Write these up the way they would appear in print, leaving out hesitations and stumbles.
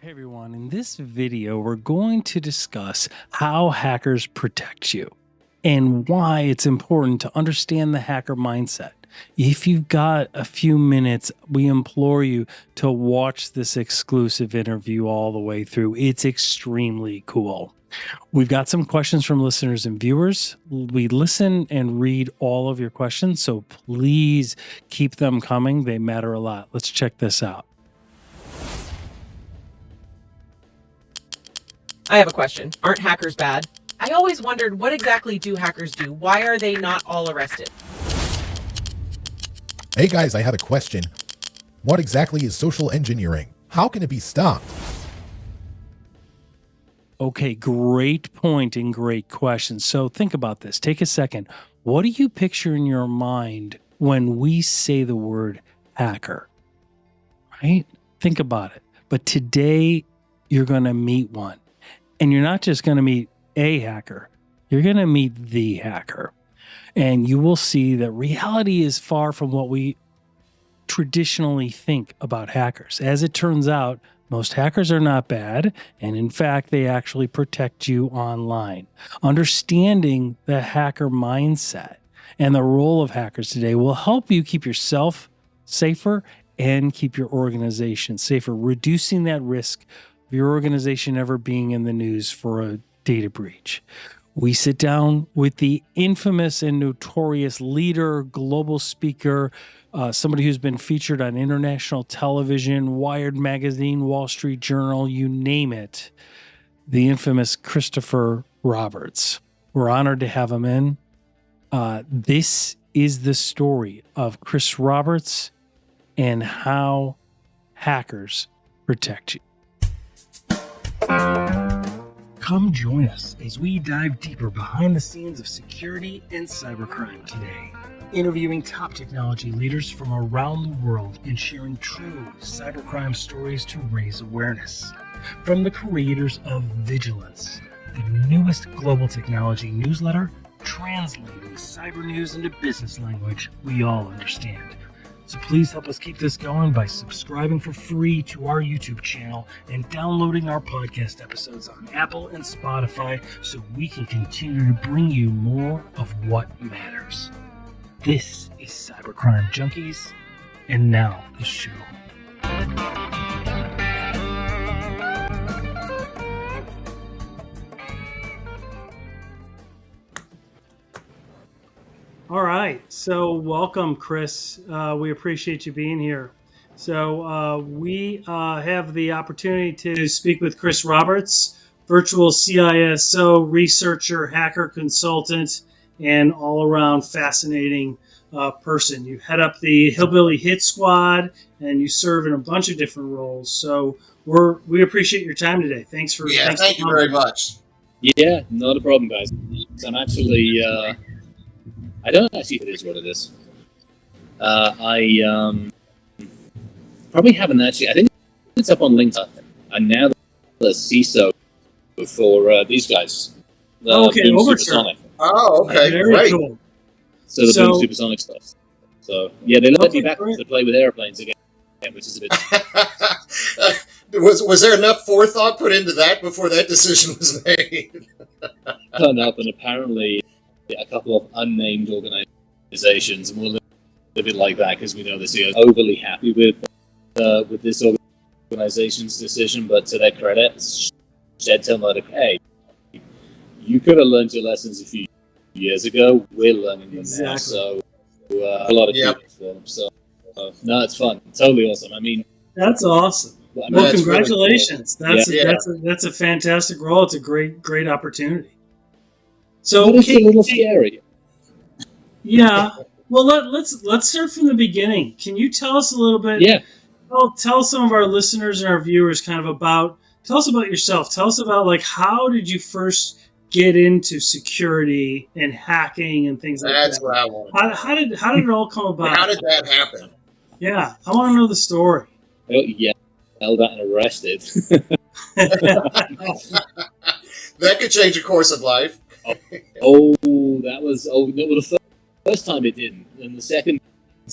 Hey everyone, in this video, we're going to discuss how hackers protect you and why it's important to understand the hacker mindset. If you've got a few minutes, we implore you to watch this exclusive interview all the way through. It's extremely cool. We've got some questions from listeners and viewers. We listen and read all of your questions, so please keep them coming. They matter a lot. Let's check this out. I have a question. Aren't hackers bad? I always wondered, what exactly do hackers do? Why are they not all arrested? Hey guys, I had a question. What exactly is social engineering? How can it be stopped? Okay, great point and great question. So think about this. Take a second. What do you picture in your mind when we say the word hacker? Right? Think about it. But today, you're going to meet one. And you're not just going to meet a hacker, you're going to meet the hacker. And you will see that reality is far from what we traditionally think about hackers. As it turns out, most hackers are not bad. And in fact, they actually protect you online. Understanding the hacker mindset and the role of hackers today will help you keep yourself safer and keep your organization safer, reducing that risk of your organization ever being in the news for a data breach. We sit down with the infamous and notorious leader, global speaker, somebody who's been featured on international television, Wired Magazine, Wall Street Journal, you name it, the infamous Christopher Roberts. We're honored to have him in. This is the story of Chris Roberts and how hackers protect you. Come join us as we dive deeper behind the scenes of security and cybercrime today, interviewing top technology leaders from around the world and sharing true cybercrime stories to raise awareness. From the creators of Vigilance, the newest global technology newsletter, translating cyber news into business language we all understand. So please help us keep this going by subscribing for free to our YouTube channel and downloading our podcast episodes on Apple and Spotify so we can continue to bring you more of what matters. This is Cybercrime Junkies, and now the show. All right, so welcome, Chris. We appreciate you being here. So we have the opportunity to speak with Chris Roberts, virtual CISO, researcher, hacker consultant, and all-around fascinating person. You head up the Hillbilly Hit Squad, and you serve in a bunch of different roles. So we appreciate your time today. Thanks for thank you very much. Yeah, not a problem, guys. I'm actually I don't actually think it is what it is. I probably haven't actually. I think it's up on LinkedIn. I'm now the CISO for these guys. Okay, Boom Optery. Supersonic. Oh, okay, Very great. cool. So the Boom Supersonic stuff. So yeah, they let me back great. to play with airplanes again, which is a bit. Was there enough forethought put into that before that decision was made? Turned up, and apparently a couple of unnamed organizations, and we'll leave it like that because we know the CEO is overly happy with this organization's decision. But to their credit, said to them like, "Hey, you could have learned your lessons a few years ago. We're learning them now." So a lot of kudos for them. So no, it's fun, totally awesome. I mean, that's awesome. Well, congratulations. Really cool. That's a fantastic role. It's a great opportunity. So it's a little scary. Yeah. Well, let's start from the beginning. Can you tell us a little bit? Yeah. Tell some of our listeners and our viewers kind of tell us about yourself. Tell us about how did you first get into security and hacking and things like that? That's what I want. How did it all come about? How did that happen? Yeah, I want to know the story. Oh, yeah. Held out and arrested. That could change the course of life. No, the first time it didn't, and the second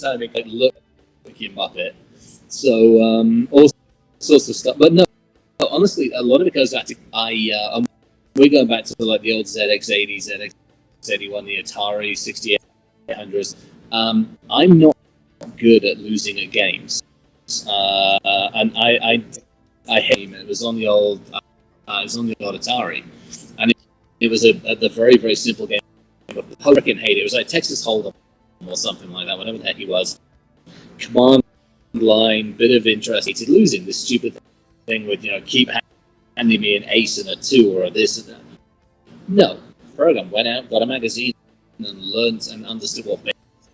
time it looked like you muppet. So all sorts of stuff, but no, honestly, a lot of it goes back to we're going back to like the old ZX80, ZX81, the Atari 6800s. I'm not good at losing at games, and I hate it. It was on the old Atari, and it was the very very simple game. I freaking hate it. It was like Texas Hold'em or something like that, whatever the heck it was. Command line, bit of interest. Hated losing this stupid thing with keep handing me an ace and a 2 or a this and that. No, program went out, got a magazine, and learned and understood what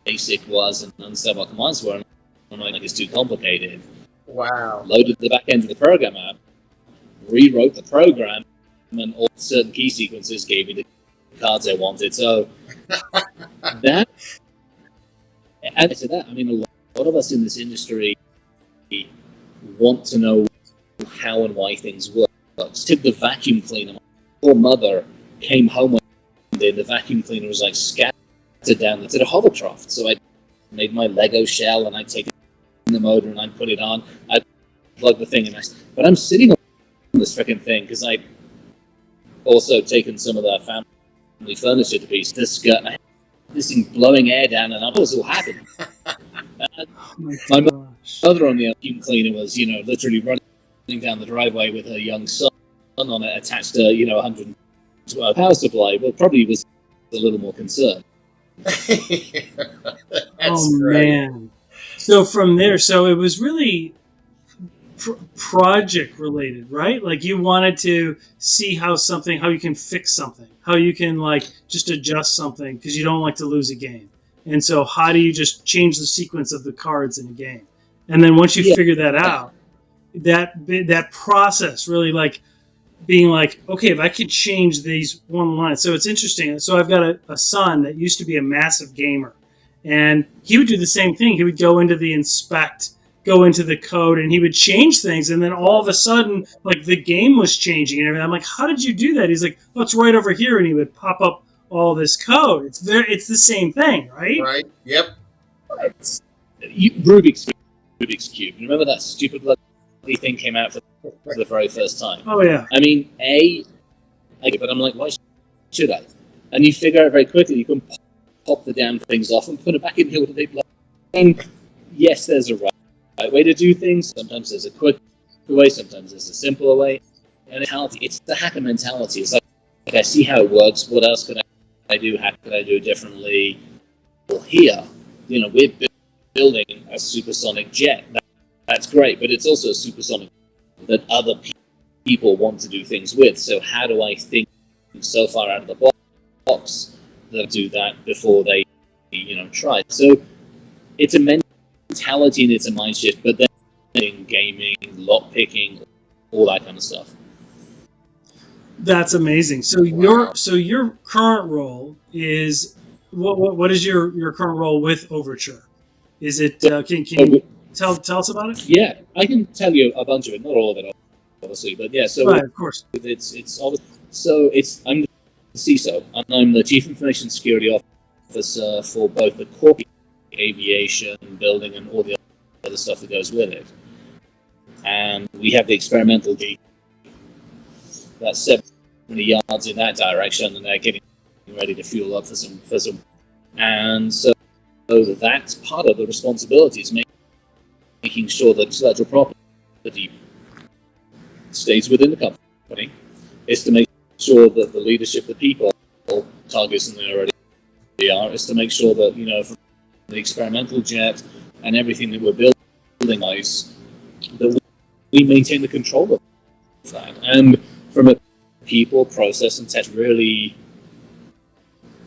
basic was and understood what commands were. And I'm like, it's too complicated. Wow. Loaded the back end of the program up, rewrote the program, and all certain key sequences gave me the cards I wanted. So that, add to that, I mean, a lot of us in this industry want to know how and why things work. Took the vacuum cleaner. My poor mother came home one day, and the vacuum cleaner was like scattered down to the hovercraft. So I made my Lego shell, and I'd take it in the motor, and I'd put it on. I'd plug the thing, but I'm sitting on this freaking thing because I'd also taken some of the family furniture to pieces. This thing blowing air down, and I was all happy. My mother on the vacuum cleaner was, literally running down the driveway with her young son on it, attached to, 112 power supply. Well, probably was a little more concerned. Oh great. Man! So from there, it was really project related, right? Like you wanted to see how you can fix something, how you can like just adjust something because you don't like to lose a game. And so how do you just change the sequence of the cards in a game? And then once you figure that out, that process really like being like, okay, if I could change these one line. So it's interesting. So I've got a son that used to be a massive gamer, and he would do the same thing. He would go into the inspect, go into the code, and he would change things. And then all of a sudden, like the game was changing and everything. I'm like, how did you do that? He's like, oh, it's right over here. And he would pop up all this code. It's the same thing, right? Right. Yep. Rubik's Cube. Remember that stupid bloody thing came out for the very first time? Oh, yeah. I mean, but I'm like, why should I? And you figure out very quickly you can pop the damn things off and put it back in here with a big block. And yes, there's a right way to do things. Sometimes there's a quick way, sometimes there's a simpler way. And it's the hacker mentality. It's like I see how it works. What else could I do? How could I do it differently? Well, here, we're building a supersonic jet. That's great, but it's also a supersonic that other people want to do things with. So how do I think so far out of the box that do that before they, try? So it's a mentality and it's a mind shift, but then in gaming, lock picking, all that kind of stuff. That's amazing. So your current role is what is your current role with Overture? Is it can you tell us about it? Yeah, I can tell you a bunch of it, not all of it, obviously, but yeah. So right, of course, I'm the CISO, and I'm the Chief Information Security Officer for both the corporate aviation, building, and all the other stuff that goes with it. And we have the experimental G. That's 70 yards in that direction, and they're getting ready to fuel up for some. And so that's part of the responsibility is making sure that intellectual property stays within the company. Is to make sure that the leadership, the people, targets and they already are, is to make sure that from the experimental jet and everything that we're building, that we maintain the control of that. And from a people, process, and tech, really,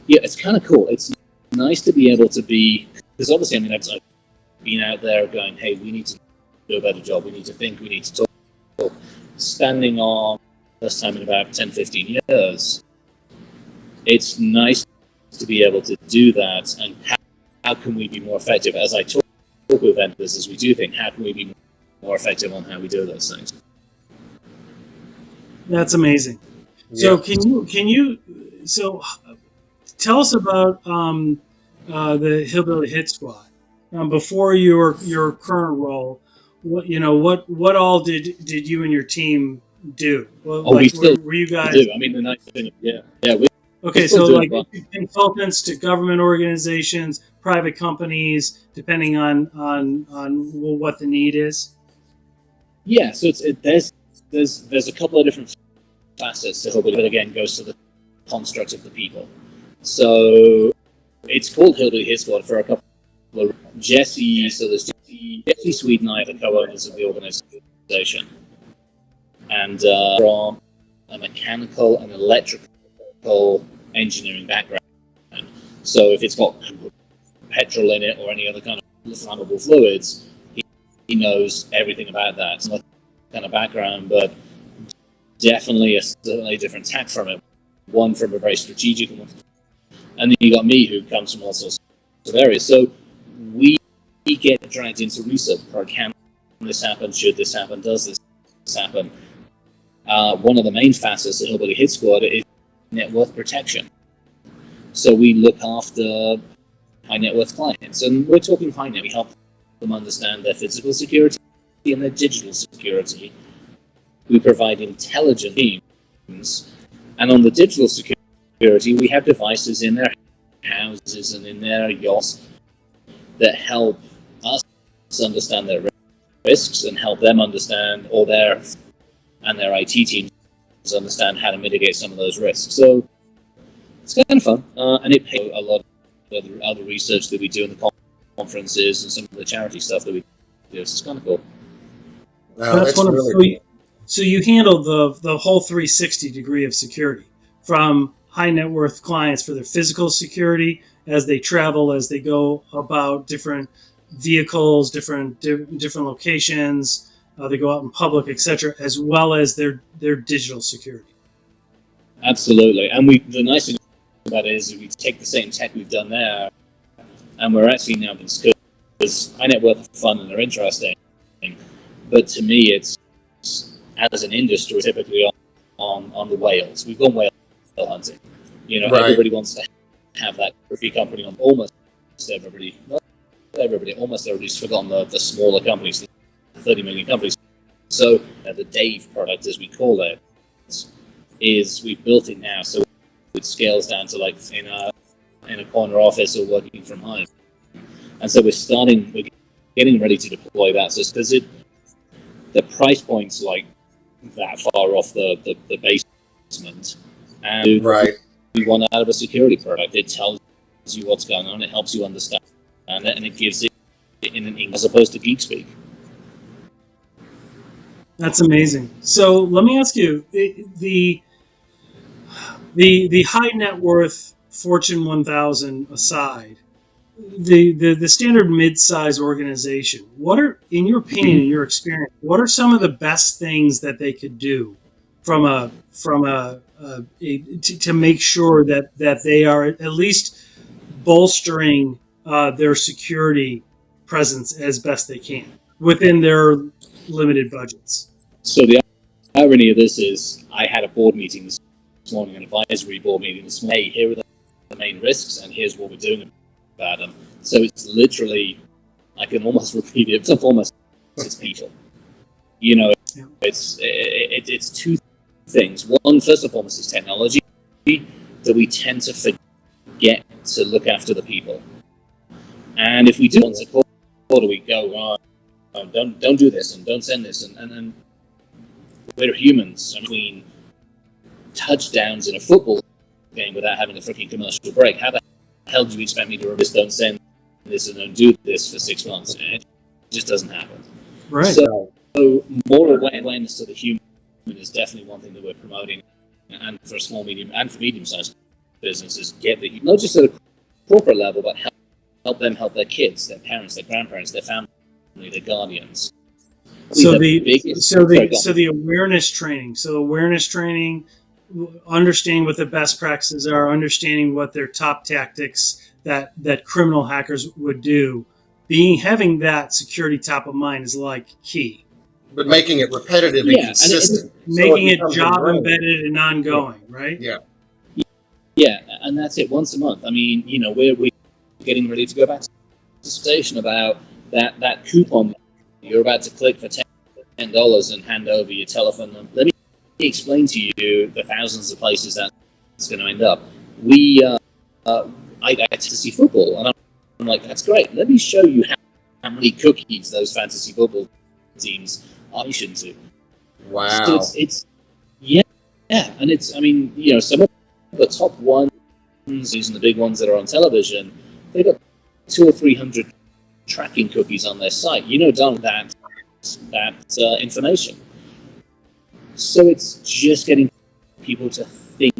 it's kind of cool. It's nice to be able to be, because obviously, I've been out there going, hey, we need to do a better job. We need to think. We need to talk. Standing on first time in about 10, 15 years, it's nice to be able to do that. And how can we be more effective? As I talk with vendors, as we do think, how can we be more effective on how we do those things? That's amazing. Yeah. So can you tell us about the Hillbilly Hit Squad before your current role? What all did you and your team do? Well, Oh, we like, still were you guys do. I mean, the nice thing, yeah, we okay? still So, do like, it. consultants to government organizations, private companies, depending on what the need is. Yeah, so there's a couple of different facets to Hillbilly, but again goes to the construct of the people. So it's called Hillbilly Hit Squad for a couple of Jesse. So there's Jesse Sweet and I are the co-owners of the organization, and from a mechanical and electrical engineering background. So if it's got petrol in it or any other kind of flammable fluids, he knows everything about that. It's not kind of background, but definitely a slightly different tack from it. One from a very strategic one, and then you got me who comes from all sorts of areas. So we get dragged into research. Can this happen? Should this happen? Does this happen? One of the main facets of Hillbilly Hit Squad is net worth protection. So we look after high net worth clients, and we're talking high net. We help them understand their physical security and their digital security. We provide intelligent teams, and on the digital security, we have devices in their houses and in their yachts that help us understand their risks and help them understand, or their IT teams understand how to mitigate some of those risks. So it's kind of fun, and it pays a lot of the other research that we do in the conferences and some of the charity stuff that we do. So it's kind of cool. Wow, that's really So you handle the whole 360 degree of security, from high net worth clients for their physical security as they travel, as they go about different vehicles, different locations, they go out in public, etc., as well as their digital security. Absolutely, and the nice thing about it is we take the same tech we've done there, and we're actually now, because high net worth are fun and they're interesting, but to me it's, as an industry, typically on the whales. We've gone whale hunting. Right. Everybody wants to have that trophy company on almost everybody. Not everybody, almost everybody's forgotten the smaller companies, the 30 million companies. So the Dave product, as we call it, is we've built it now, so it scales down to like in a corner office or working from home. And so we're getting ready to deploy that. So because the price point's like that far off the basement, and right. we want out of a security product. It tells you what's going on, it helps you understand it, and it gives it in an English as opposed to geek speak. That's amazing. So let me ask you, the high net worth Fortune 1000 aside, the standard mid-size organization, what are, in your opinion, in your experience, what are some of the best things that they could do to make sure that they are at least bolstering their security presence as best they can within their limited budgets? So the irony of this is, I had a board meeting this morning, an advisory board meeting this morning. Hey, here are the main risks, and here's what we're doing about them. So it's literally, I can almost repeat it. It's people. It's two things. One, first and foremost, is technology, that we tend to forget to look after the people. And if we do once a quarter, we go, don't do this and don't send this, and we're humans. I mean, touchdowns in a football game without having a freaking commercial break. How the hell do you expect me to remember this? Don't send this and don't do this for 6 months. It just doesn't happen. Right. So more awareness to the human is definitely one thing that we're promoting, and for small, medium, and for medium-sized businesses, get that, not just at a corporate level, but help them help their kids, their parents, their grandparents, their family, their guardians. So the awareness training, understanding what the best practices are, understanding what their top tactics that criminal hackers would do, having that security top of mind is like key. But making it repetitive and consistent. Making it job embedded and ongoing, right? Yeah. Yeah, and that's it, once a month. I mean, we're getting ready to go back to the station about that coupon you're about to click for $10 and hand over your telephone number. Let explain to you the thousands of places that's going to end up. I get to see football, and I'm like, that's great. Let me show you how many cookies those fantasy football teams are to. Wow. So it's yeah, and it's, I mean, some of the top ones, using the big ones that are on television, they've got 200 or 300 tracking cookies on their site. Darn that information. So it's just getting people to think.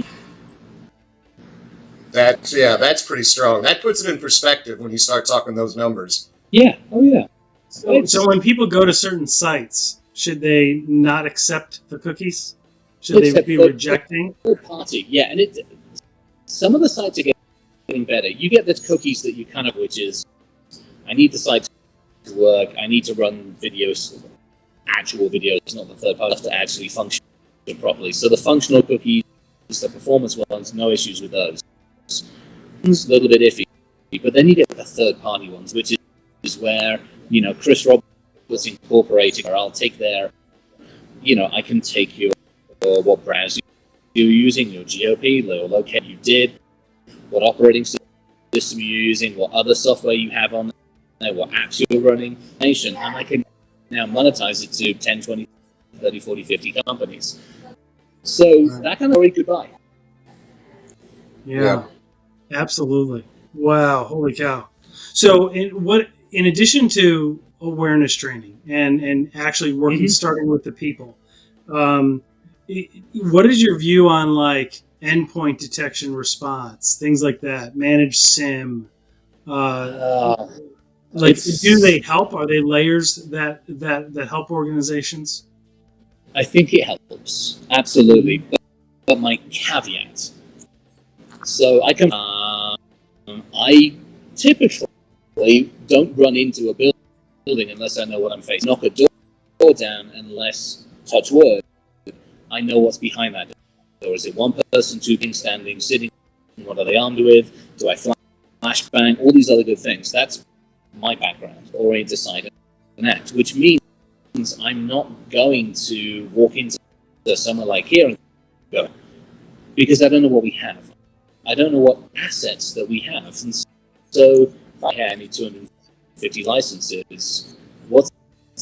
That's pretty strong. That puts it in perspective when you start talking those numbers. Yeah. Oh yeah. So when people go to certain sites, should they not accept the cookies? Should they be rejecting? Third party, yeah. And some of the sites are getting better. You get the cookies that you kind of, which is, I need the site to work. I need to run videos, actual videos, not the third party, to actually function properly. So the functional cookies, the performance ones, no issues with those. It's a little bit iffy. But then you get the third party ones, which is where, Chris Roberts Incorporated, or I'll take their, I can take your what browser you're using, your GOP, or locate you did, what operating system you're using, what other software you have on there, what apps you're running, and I can now monetize it to 10, 20, 30, 40, 50 companies. So that kind of very goodbye. Yeah, absolutely. Wow, holy cow. So in addition to awareness training and actually working, starting with the people, what is your view on like endpoint detection response, things like that, managed SIM? Do they help? Are they layers that help organizations? I think it helps, absolutely. But my caveat. So I typically don't run into a building unless I know what I'm facing. Knock a door down unless, touch wood, I know what's behind that door. Is it one person, two things standing, sitting? What are they armed with? Do I flashbang? All these other good things. That's my background, orient, decide, and act, which means I'm not going to walk into somewhere like here and go, because I don't know what we have. I don't know what assets that we have. And so I need 250 licenses. What's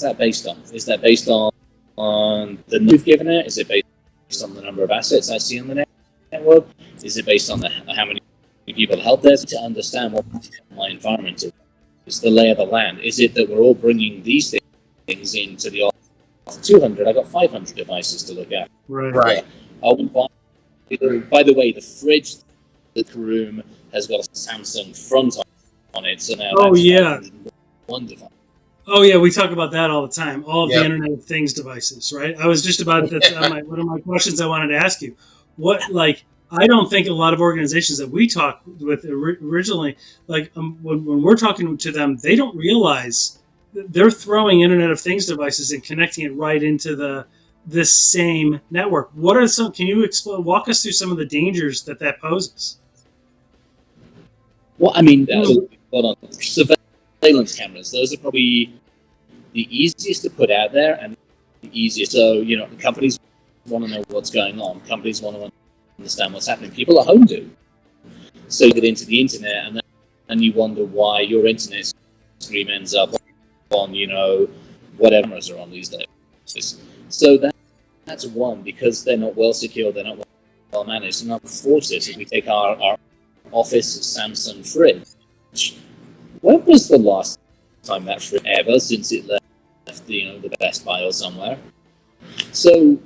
that based on? Is that based on the number we've given it? Is it based on the number of assets I see on the network? Is it based on how many people help there? To understand what my environment is, the lay of the land. Is it that we're all bringing these things into the office? 200, I got 500 devices to look at. Right. By the way, the fridge in the room has got a Samsung front on it, so now that's one device. Oh yeah, we talk about that all the time. All of the Internet of Things devices, right? I was just about one of my questions I wanted to ask you. I don't think a lot of organizations that we talk with originally, when we're talking to them, they don't realize that they're throwing Internet of Things devices and connecting it right into this same network. What are some? Can you walk us through some of the dangers that poses? Well, I mean, hold on. Surveillance cameras, those are probably the easiest to put out there and the easiest. So, companies want to know what's going on. Companies want to understand what's happening. People at home do. So you get into the internet and you wonder why your internet stream ends up on, whatever cameras are on these days. So that's one, because they're not well secured, they're not well managed. And unfortunately, if we take our office Samsung fridge, when was the last time that fridge ever since it left the Best Buy or somewhere? So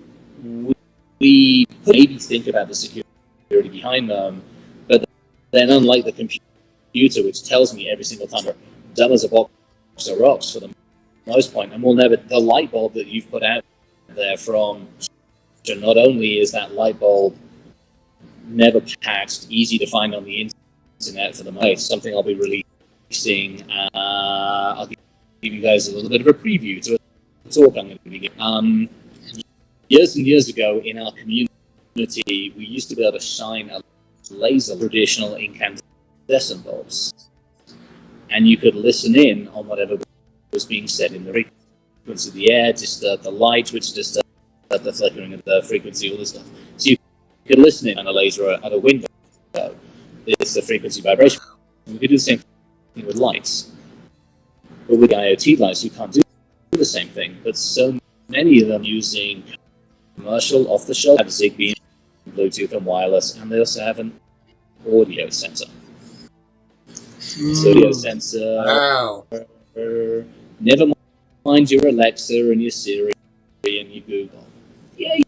we maybe think about the security behind them, but then unlike the computer, which tells me every single time, dumb as a box of rocks for the most point, and the light bulb that you've put out there from, not only is that light bulb never patched, easy to find on the internet for the most, something I'll be releasing. I'll give you guys a little bit of a preview to a talk I'm going to be giving. Years and years ago in our community, we used to be able to shine a laser, traditional incandescent bulbs, and you could listen in on whatever was being said in the frequency of the air, disturb the light, which disturbed the flickering of the frequency, all this stuff. So you could listen in on a laser at a window. It's the frequency vibration. We could do the same thing with lights. But with the IoT lights, you can't do the same thing. But so many of them using commercial off-the-shelf have Zigbee, Bluetooth, and wireless, and they also have an audio sensor. So audio sensor. Wow. Never mind your Alexa and your Siri and your Google. Yeah.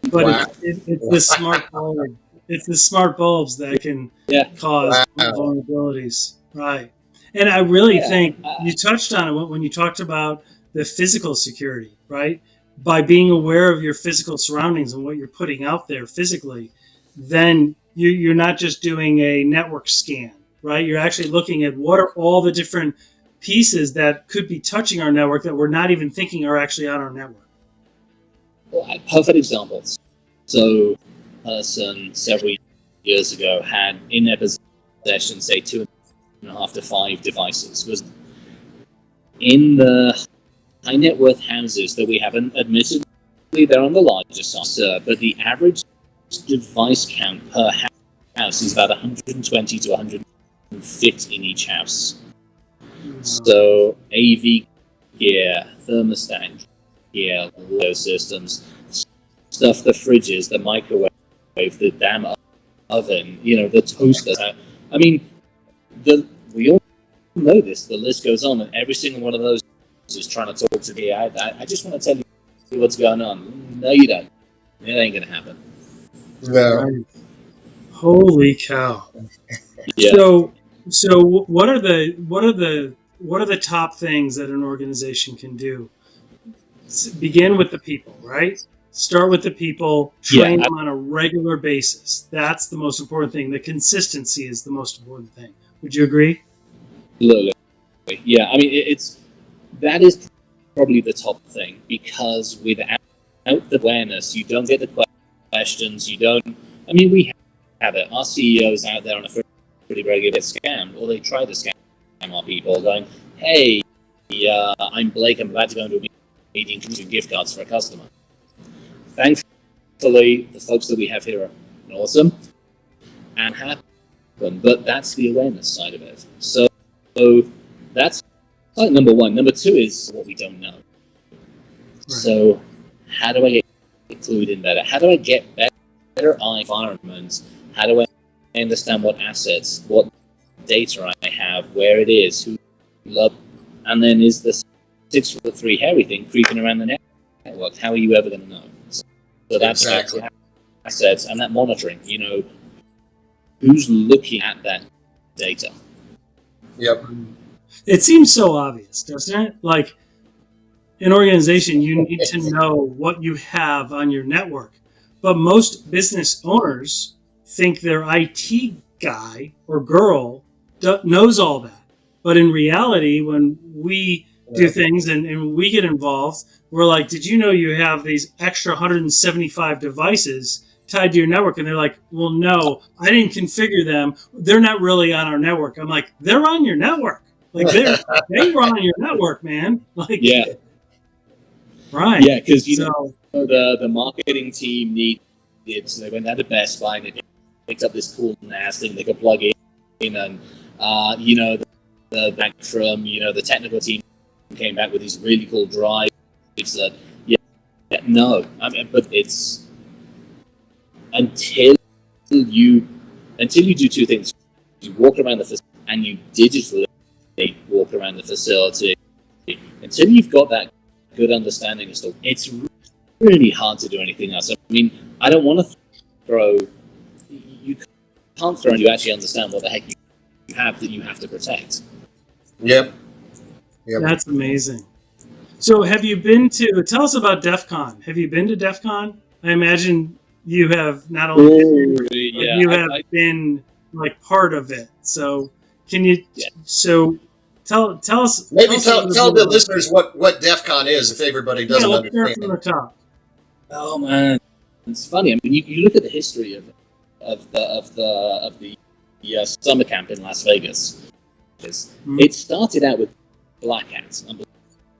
But Wow. it's the smart bulb. It's the smart bulbs that can cause vulnerabilities, right? And I really think you touched on it when you talked about the physical security, right? By being aware of your physical surroundings and what you're putting out there physically, then you're not just doing a network scan, right? You're actually looking at what are all the different pieces that could be touching our network that we're not even thinking are actually on our network. Well, perfect examples. So, a person several years ago had in their possession, say, 2.5 to 5 devices. Was in the high net worth houses that we haven't admittedly, they're on the larger side, but the average device count per house is about 120 to 150 in each house. So AV gear, thermostat gear, audio systems, stuff, the fridges, the microwave, the damn oven, the toaster. I mean, we all know this. The list goes on, and every single one of those is trying to talk to me. I just want to tell you what's going on. No, you don't. It ain't gonna happen. No. Right. Holy cow! Yeah. So what are the top things that an organization can do? Begin with the people, right? Start with the people. Train them on a regular basis. That's the most important thing. The consistency is the most important thing. Would you agree? Absolutely. Yeah. I mean, that is probably the top thing, because without the awareness, you don't get the questions. You don't. I mean, we have it. Our CEOs out there on a pretty regular get scammed, or they try to scam our people, going, "Hey, I'm Blake. I'm about to go into a meeting, using gift cards for a customer." Thankfully, the folks that we have here are awesome and happen, but that's the awareness side of it. So that's like number one. Number two is what we don't know. Right. So how do I get included in better? How do I get better environments? How do I understand what assets, what data I have, where it is, who love, and then is the 6'3" hairy thing creeping around the network? How are you ever going to know? So that's exactly assets and that monitoring. Who's looking at that data? Yep. It seems so obvious, doesn't it? Like, an organization, you need to know what you have on your network. But most business owners think their IT guy or girl knows all that. But in reality, when we do things and we get involved, we're like, did you know you have these extra 175 devices tied to your network? And they're like, well, no, I didn't configure them. They're not really on our network. I'm like, they're on your network. Like, they were on your network, man. Like, yeah. Right. Yeah, because the marketing team needed, so they went out to Best Buy and they picked up this cool NAS thing they could plug in, and the back from the technical team came back with these really cool drives that no, I mean, but it's until you do two things: you walk around the facility and you digitally walk around the facility. Until you've got that good understanding of stuff, it's really hard to do anything else. I mean, I don't want to throw. You can't throw. You actually understand what the heck you have that you have to protect. Yep. That's amazing. So, have you been to? Tell us about DEF CON. Have you been to DEF CON? I imagine you have not only been like part of it. So, can you? Yeah. So. Tell us. Maybe tell the listeners what DEF CON is, if everybody doesn't understand. Let's start from the top. Oh man, it's funny. I mean, you look at the history of the summer camp in Las Vegas. It started out with Black Hat, and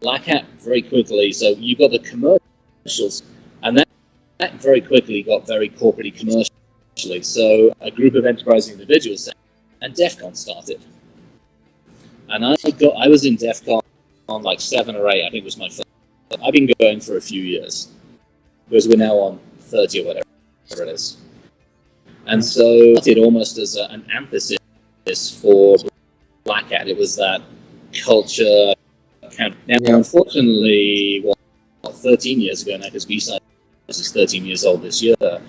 Black Hat very quickly. So you got the commercials And that very quickly got very corporate commercially. So a group of enterprising individuals said, and DEF CON started. And I was in DEF CON on like 7 or 8, I think was my first. I've been going for a few years, because we're now on 30 or whatever it is. And so it almost as an emphasis for Black Hat. It was that culture camp. Now, unfortunately, 13 years ago now, because B-Sides is 13 years old this year, so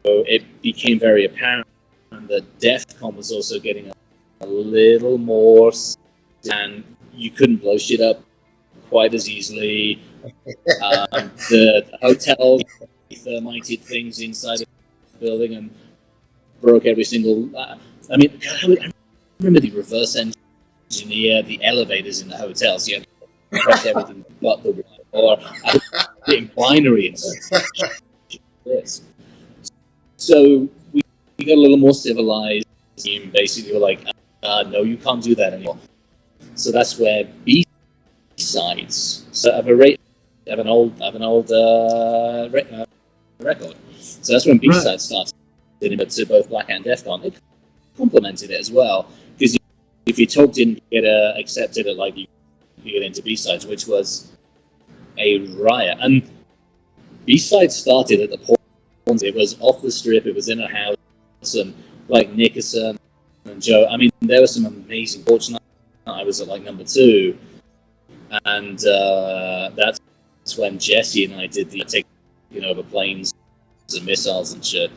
it became very apparent that DEF CON was also getting a little more, and you couldn't blow shit up quite as easily. The hotel thermited things inside the building and broke every single. I mean, I remember the reverse engineer the elevators in the hotels. You had to press everything but the wall, or in binary and stuff. Yes. So we got a little more civilized. Basically, we're like, no, you can't do that anymore. So that's where B-Sides. So I have an old record. So that's when B-Sides started. But to both Black Hat and DEF CON, it complemented it as well. Because if your talk didn't get accepted at like you get into B-Sides, which was a riot. And B-Sides started at the point. It was off the strip. It was in a house, and like Nickerson and Joe. I mean, there were some amazing. Fortunately, I was at like number 2, and that's when Jesse and I did the taking over planes and missiles and shit.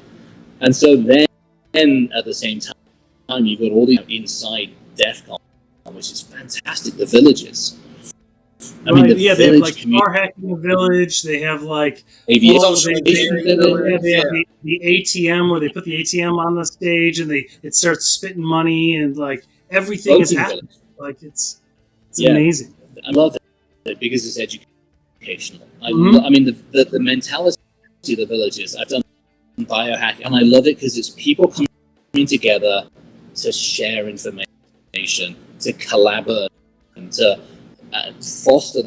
And so then at the same time, you've got all the inside DEF CON, which is fantastic. The villages. I mean, they have like car hacking village. They have like the ATM where they put the ATM on the stage and it starts spitting money and like everything is happening. Like it's amazing. I love it because it's educational. I mean the mentality of the villages. I've done biohacking and I love it because it's people coming together to share information, to collaborate, and to foster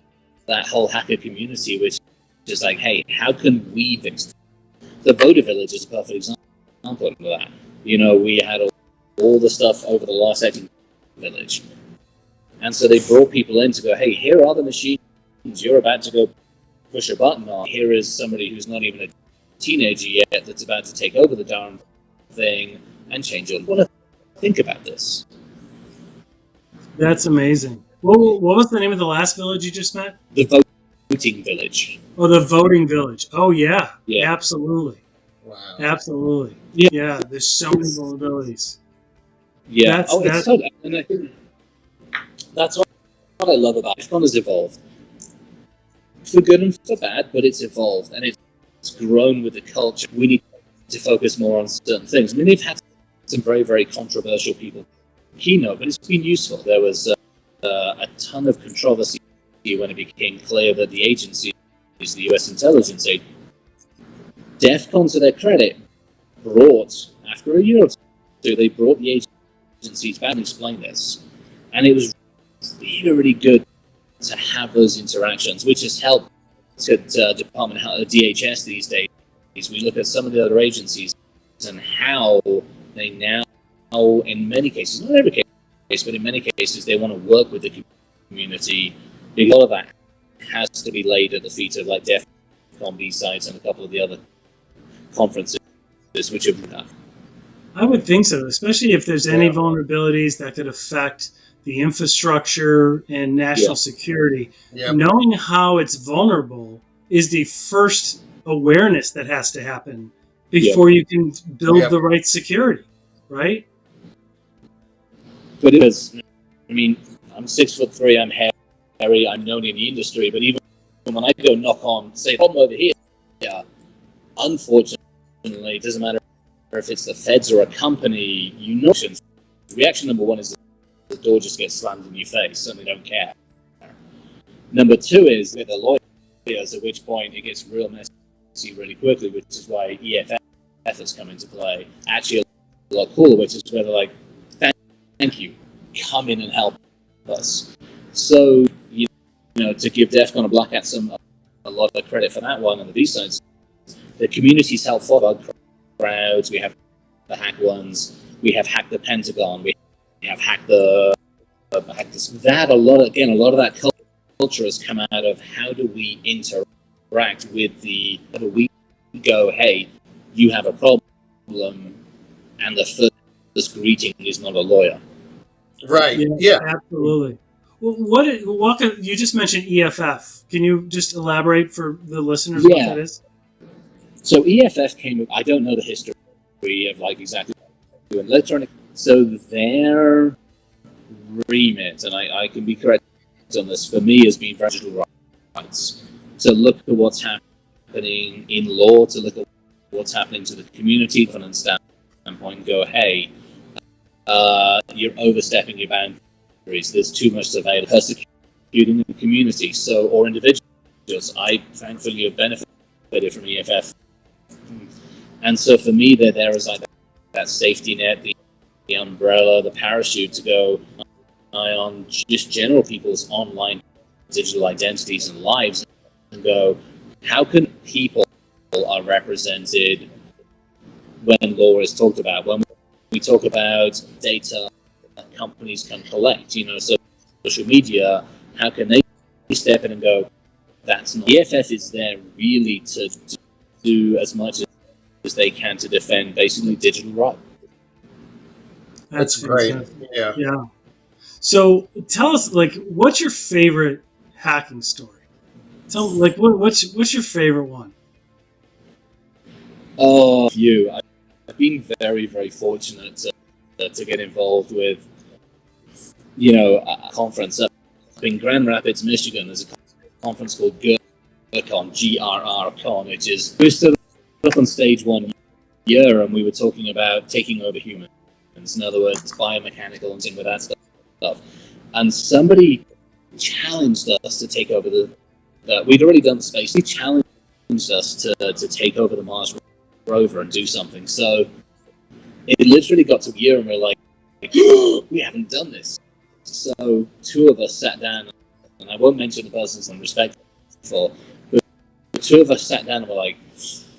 that whole hacker community, which is like, hey, how can we fix the voter village is a perfect example of that. We had all the stuff over the last village, and so they brought people in to go, hey, here are the machines you're about to go push a button on. Here is somebody who's not even a teenager yet that's about to take over the darn thing and change it. What do you think about this? That's amazing. What was the name of the last village you just met? The voting village. Oh, the voting village. Oh, yeah. Absolutely. Wow. Absolutely. Yeah, there's so many vulnerabilities. Yeah. It's totally. And I think that's what I love about it. DEF CON has evolved. For good and for bad, but it's evolved. And it's grown with the culture. We need to focus more on certain things. I mean, they've had some very, very controversial people keynote, but it's been useful. There was a ton of controversy when it became clear that the agency, the U.S. intelligence agency, DEF CON, to their credit, brought, after a year or two, they brought the agencies back and explained this. And it was really, really good to have those interactions, which has helped Department of DHS these days. We look at some of the other agencies and how they now, in many cases, not every case, but in many cases, they want to work with the community. A lot of that has to be laid at the feet of like DEF CON, B-Sides, and a couple of the other conferences, which have done. I would think so, especially if there's any vulnerabilities that could affect the infrastructure and national security. Knowing how it's vulnerable is the first awareness that has to happen before you can build the right security, right? But it is, I mean, I'm 6'3", I'm hairy, I'm known in the industry, but even when I go knock on, say, problem over here, unfortunately, it doesn't matter if it's the feds or a company, reaction number one is the door just gets slammed in your face and they don't care. Number two is with the lawyers, at which point it gets real messy really quickly, which is why EFF has come into play. Actually, a lot cooler, which is where they're like, thank you, come in and help us. So, to give DEF CON and Black Hat some a lot of credit for that one on the B-sides. The community's helped for bug crowds. We have the hack ones. We have hacked the Pentagon. We have hacked the that a lot of that culture has come out of how do we interact with how do we go, hey, you have a problem, and the first greeting is not a lawyer. Right. Yeah. Absolutely. Well, you just mentioned EFF. Can you just elaborate for the listeners what that is? So EFF came. I don't know the history of like exactly electronic. So their remit, and I can be correct on this, for me has been digital rights. To look at what's happening in law, to look at what's happening to the community from a standpoint, and go, hey, you're overstepping your boundaries. There's too much surveillance, persecuting the community, or individuals. I thankfully have benefited from EFF, and so for me, there is like that safety net, the umbrella, the parachute to go on just general people's online digital identities and lives, and go, how can people are represented when law is talked about? When we talk about data that companies can collect, so social media, how can they step in and go, that's not... EFF is there really to do as much as they can to defend basically digital rights. That's great. Yeah. So tell us, like, what's your favorite hacking story? Tell, like, what's your favorite one? Oh, you. I've been very, very fortunate to get involved with, a conference up in Grand Rapids, Michigan. There's a conference called GRRCon, GRRCon, which is, we stood up on stage one year and we were talking about taking over humans. In other words, biomechanical and things with that stuff. And somebody challenged us to take over we'd already done the space. He challenged us to take over the Mars rover and do something. So it literally got to a year and we're like, we haven't done this. So two of us sat down, and I won't mention the persons I'm respectful, but the two of us sat down and were like,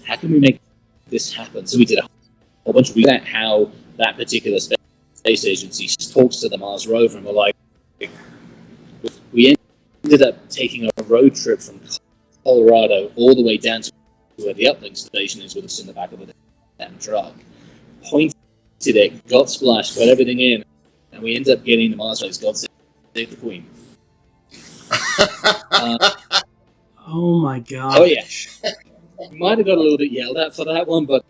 how can we make this happen? So we did a whole bunch of research at how that particular space agency talks to the Mars rover, and we're like, we ended up taking a road trip from Colorado all the way down to where the uplink station is with us in the back of the damn truck. Pointed it, got splashed, got everything in, and we ended up getting the Mars race. God save the Queen. Oh my gosh. Oh yeah. Might have got a little bit yelled at for that one, but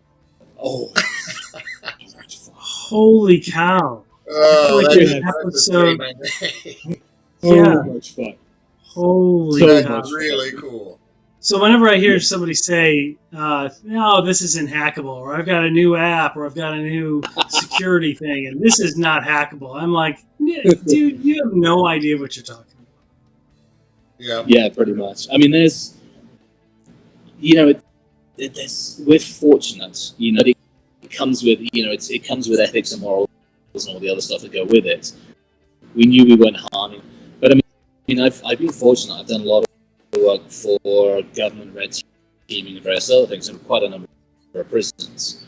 holy cow. Oh, that's so much fun. Holy cow. That's really cool. So whenever I hear somebody say, no, this isn't hackable, or I've got a new app, or I've got a new security thing, and this is not hackable, I'm like, dude, you have no idea what you're talking about. Yeah, pretty much. I mean, there's, we're fortunate, it comes with, it comes with ethics and morals and all the other stuff that go with it. We knew we weren't harming, but I mean, I've been fortunate. I've done a lot of work for government red teaming and various other things, and quite a number of prisons,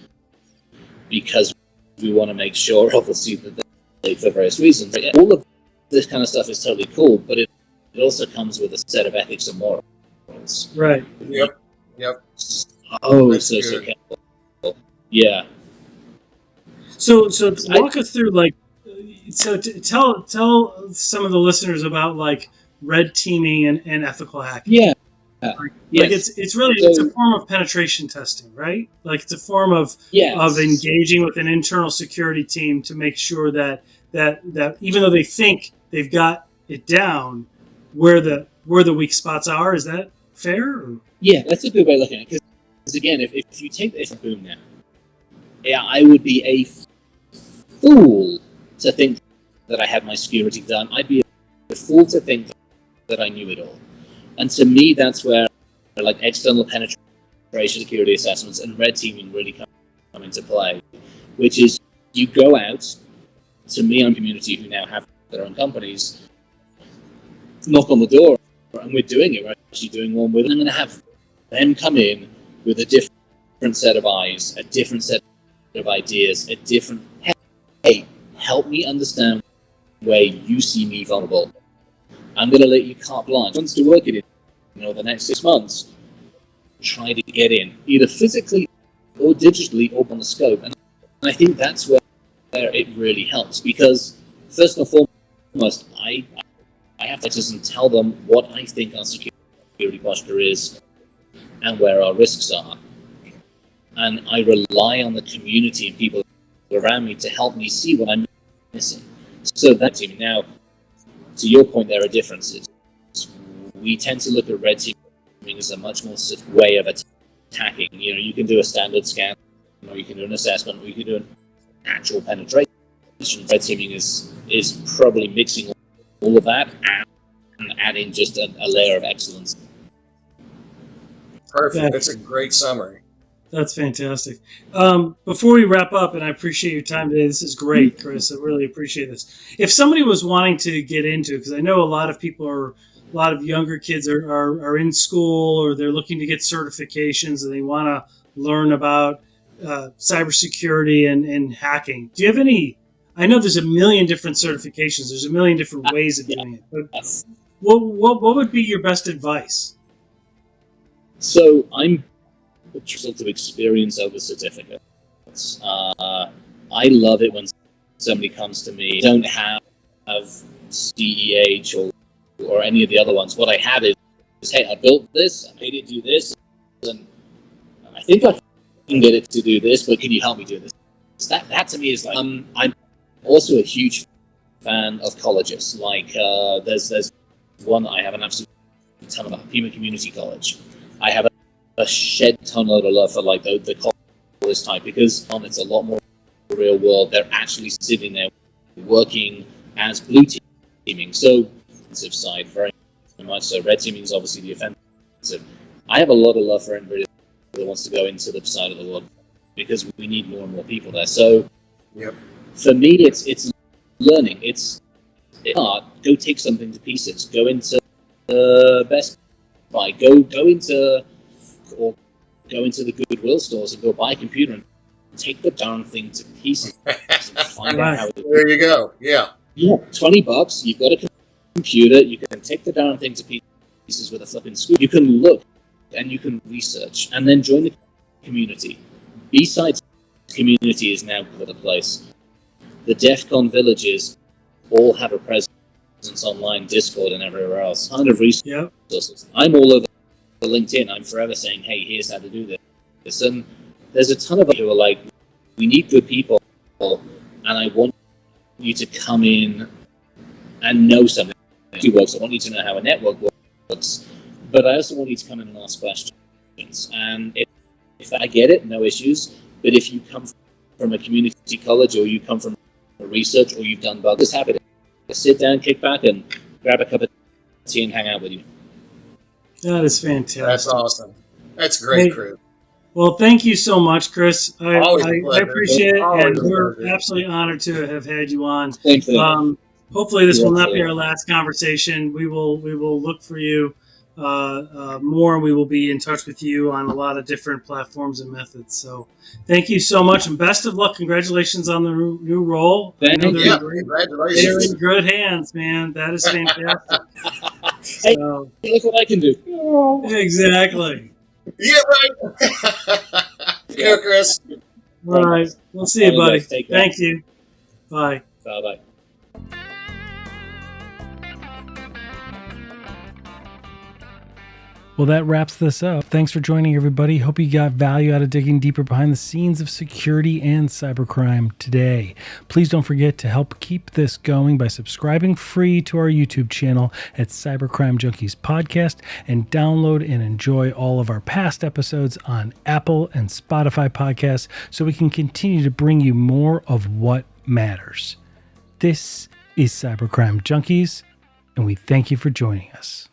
because we want to make sure, obviously, that they, for various reasons, all of this kind of stuff is totally cool, but it also comes with a set of ethics and morals. Right. Yep. Oh, so careful. Yeah. So walk us through, like, tell some of the listeners about, like, red teaming and ethical hacking. Yeah. Like it's really it's a form of penetration testing, right? Like it's a form of engaging with an internal security team to make sure that even though they think they've got it down, where the weak spots are. Is that fair? Or? Yeah, that's a good way of looking at it. Because again, if you take this boom now, I would be a fool to think that I had my security done. I'd be a fool to think that I knew it all. And to me, that's where like external penetration security assessments and red teaming really come into play, which is you go out to me on community who now have their own companies, knock on the door and we're doing it. We're actually doing one with them. I'm going to have them come in with a different set of eyes, a different set of ideas, a different, hey, help me understand where you see me vulnerable. I'm going to let you carte blanche. Wants to work it in, the next 6 months, try to get in, either physically or digitally or on the scope. And I think that's where it really helps, because first and foremost, I have to just tell them what I think our security posture is and where our risks are. And I rely on the community and people around me to help me see what I'm missing. So that's team. Now, to your point, there are differences. We tend to look at red teaming as a much more specific way of attacking. You can do a standard scan, or you can do an assessment, or you can do an actual penetration. Red teaming is probably mixing all of that and adding just a layer of excellence. Perfect. That's a great summary. That's fantastic. Before we wrap up, and I appreciate your time today. This is great, Chris. I really appreciate this. If somebody was wanting to get into it, because I know a lot of younger kids are in school, or they're looking to get certifications and they want to learn about cybersecurity and hacking. Do you have any? I know there's a million different certifications. There's a million different ways of doing it. But what would be your best advice? So I'm a result of experience over certificates. I love it when somebody comes to me. I don't have CEH or any of the other ones. What I have is, hey, I built this, I made it do this, and I think I can get it to do this, but can you help me do this? So that to me is like, I'm also a huge fan of colleges. Like, there's one I have an absolute ton of, Pima Community College. I have a shed ton load of love for like the college type, because it's a lot more real world. They're actually sitting there working as blue teaming. So offensive side very much so. Red teaming is obviously the offensive. I have a lot of love for anybody that wants to go into the side of the world, because we need more and more people there. So for me, it's learning. It's art. Go take something to pieces. Go into Best Buy. Go into the Goodwill stores and go buy a computer and take the darn thing to pieces and find out how it There you go. Yeah. $20. You've got a computer. You can take the darn thing to pieces with a flipping screw. You can look and you can research and then join the community. B-Sides community is now over the place. The DEF CON villages all have a presence online, Discord and everywhere else. Ton of resources. I'm all over LinkedIn. I'm forever saying, hey, here's how to do this. And there's a ton of people who are like, we need good people, and I want you to come in and know something that works. I want you to know how a network works, but I also want you to come in and ask questions. And if I get it, no issues. But if you come from a community college, or you come from research, or you've done bugs, happy to sit down, kick back, and grab a cup of tea and hang out with you. That is fantastic. That's awesome. That's great, Chris. Well, thank you so much, Chris. I appreciate it, and we're pleasure. absolutely honored to have had you on. Thanks for that. Hopefully, this will not be our last conversation. We will look for you more. We will be in touch with you on a lot of different platforms and methods. So, thank you so much, and best of luck. Congratulations on the new role. Thank you. Congratulations. They're in good hands, man. That is fantastic. Hey, So, look what I can do. exactly. Yeah, right. Yeah, Chris. All right. We'll see you, buddy. Take care. Thank you. Bye. Bye-bye. Well, that wraps this up. Thanks for joining, everybody. Hope you got value out of digging deeper behind the scenes of security and cybercrime today. Please don't forget to help keep this going by subscribing free to our YouTube channel at Cybercrime Junkies Podcast, and download and enjoy all of our past episodes on Apple and Spotify podcasts so we can continue to bring you more of what matters. This is Cybercrime Junkies, and we thank you for joining us.